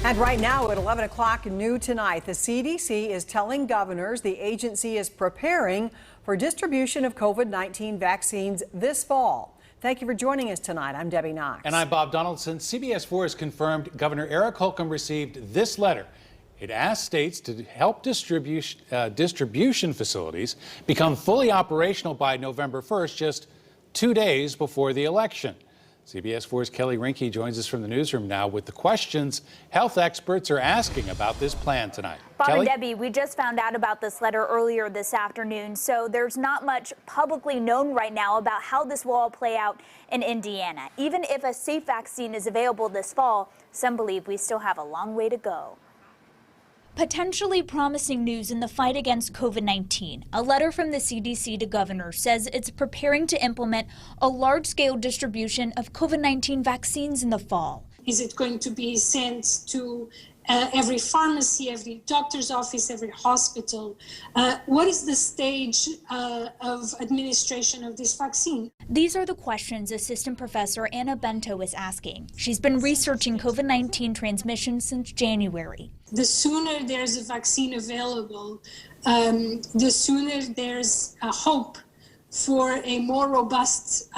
And right now at 11 o'clock new tonight, the CDC is telling governors the agency is preparing for distribution of COVID-19 vaccines this fall. Thank you for joining us tonight. I'm Debbie Knox. And I'm Bob Donaldson. CBS 4 has confirmed Governor Eric Holcomb received this letter. It asks states to help distribution facilities become fully operational by November 1st, just 2 days before the election. CBS 4's Kelly Rinke joins us from the newsroom now with the questions health experts are asking about this plan tonight. Bob Kelly? and Debbie, we just found out about this letter earlier this afternoon, so there's not much publicly known right now about how this will all play out in Indiana. Even if a safe vaccine is available this fall, some believe we still have a long way to go. Potentially promising news in the fight against COVID-19. A letter from the CDC to governors says it's preparing to implement a large-scale distribution of COVID-19 vaccines in the fall. Is it going to be sent to every pharmacy, every doctor's office, every hospital? What is the stage of administration of this vaccine? These are the questions Assistant Professor Anna Bento is asking. She's been researching COVID-19 transmission since January. The sooner there's a vaccine available, the sooner there's a hope for a more robust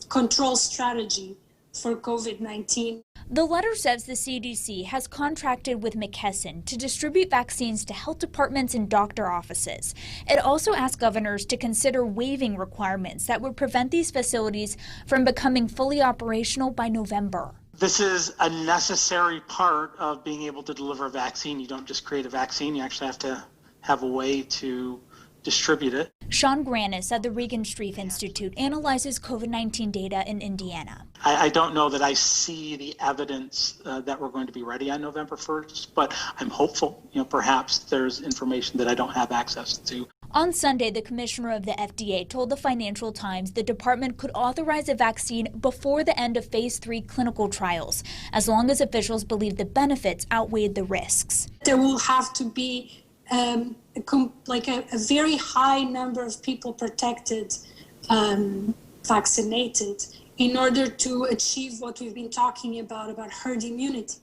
control strategy for COVID-19. The letter says the CDC has contracted with McKesson to distribute vaccines to health departments and doctor offices. It also asks governors to consider waiving requirements that would prevent these facilities from becoming fully operational by November. This is a necessary part of being able to deliver a vaccine. You don't just create a vaccine, you actually have to have a way to distribute it. Sean Granis at the Regan Street Institute analyzes COVID-19 data in Indiana. I don't know that I see the evidence that we're going to be ready on November 1st, but I'm hopeful. Perhaps there's information that I don't have access to. On Sunday, the commissioner of the FDA told the Financial Times the department could authorize a vaccine before the end of phase 3 clinical trials, as long as officials believe the benefits outweighed the risks. There will have to be a very high number of people protected, vaccinated, in order to achieve what we've been talking about herd immunity.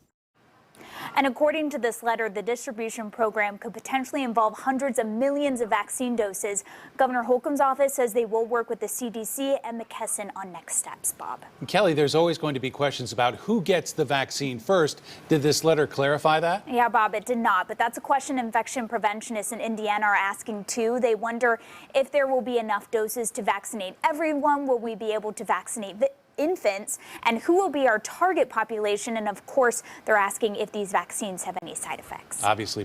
And according to this letter, the distribution program could potentially involve hundreds of millions of vaccine doses. Governor Holcomb's office says they will work with the CDC and McKesson on next steps. Bob. And Kelly, there's always going to be questions about who gets the vaccine first. Did this letter clarify that? Yeah, Bob, it did not. But that's a question infection preventionists in Indiana are asking, too. They wonder if there will be enough doses to vaccinate everyone. Will we be able to vaccinate infants, and who will be our target population? And of course, they're asking if these vaccines have any side effects. Obviously.